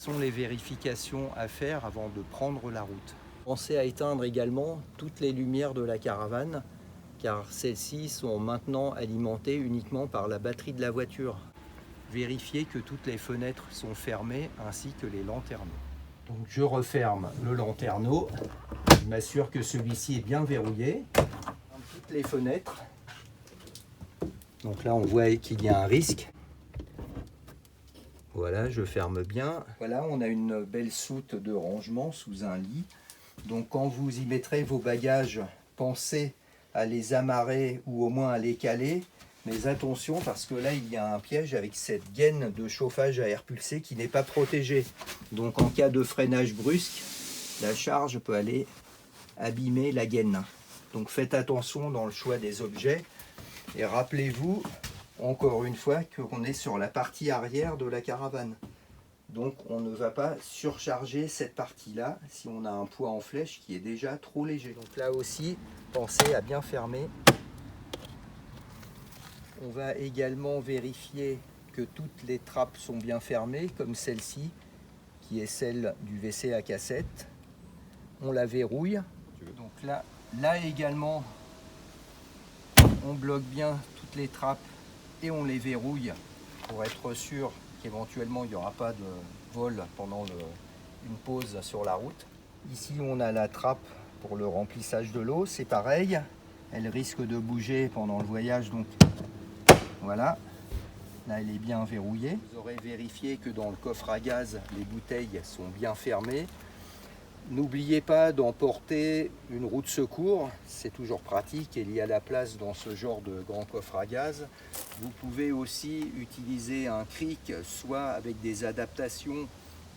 Sont les vérifications à faire avant de prendre la route. Pensez à éteindre également toutes les lumières de la caravane, car celles-ci sont maintenant alimentées uniquement par la batterie de la voiture. Vérifiez que toutes les fenêtres sont fermées ainsi que les lanterneaux. Donc je referme le lanterneau, je m'assure que celui-ci est bien verrouillé. Toutes les fenêtres. Donc là on voit qu'il y a un risque. Voilà, je ferme bien. Voilà, on a une belle soute de rangement sous un lit. Donc quand vous y mettrez vos bagages, pensez à les amarrer ou au moins à les caler. Mais attention parce que là, il y a un piège avec cette gaine de chauffage à air pulsé qui n'est pas protégée. Donc en cas de freinage brusque, la charge peut aller abîmer la gaine. Donc faites attention dans le choix des objets. Et rappelez-vous, encore une fois, qu'on est sur la partie arrière de la caravane. Donc on ne va pas surcharger cette partie-là si on a un poids en flèche qui est déjà trop léger. Donc là aussi, pensez à bien fermer. On va également vérifier que toutes les trappes sont bien fermées, comme celle-ci, qui est celle du WC à cassette. On la verrouille. Donc là également, on bloque bien toutes les trappes et on les verrouille pour être sûr qu'éventuellement il n'y aura pas de vol pendant une pause sur la route. Ici on a la trappe pour le remplissage de l'eau, c'est pareil, elle risque de bouger pendant le voyage, donc voilà, là elle est bien verrouillée. Vous aurez vérifié que dans le coffre à gaz les bouteilles sont bien fermées. N'oubliez pas d'emporter une roue de secours, c'est toujours pratique et il y a la place dans ce genre de grand coffre à gaz. Vous pouvez aussi utiliser un cric, soit avec des adaptations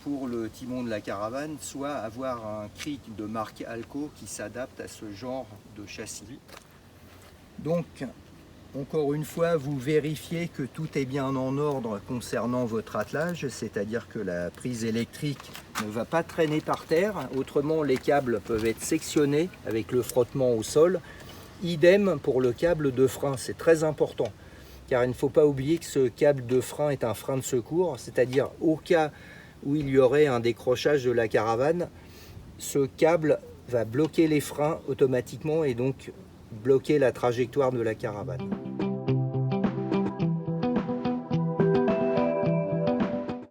pour le timon de la caravane, soit avoir un cric de marque Alco qui s'adapte à ce genre de châssis. Donc, encore une fois, vous vérifiez que tout est bien en ordre concernant votre attelage, c'est-à-dire que la prise électrique ne va pas traîner par terre, autrement les câbles peuvent être sectionnés avec le frottement au sol. Idem pour le câble de frein, c'est très important, car il ne faut pas oublier que ce câble de frein est un frein de secours, c'est-à-dire au cas où il y aurait un décrochage de la caravane, ce câble va bloquer les freins automatiquement et donc bloquer la trajectoire de la caravane.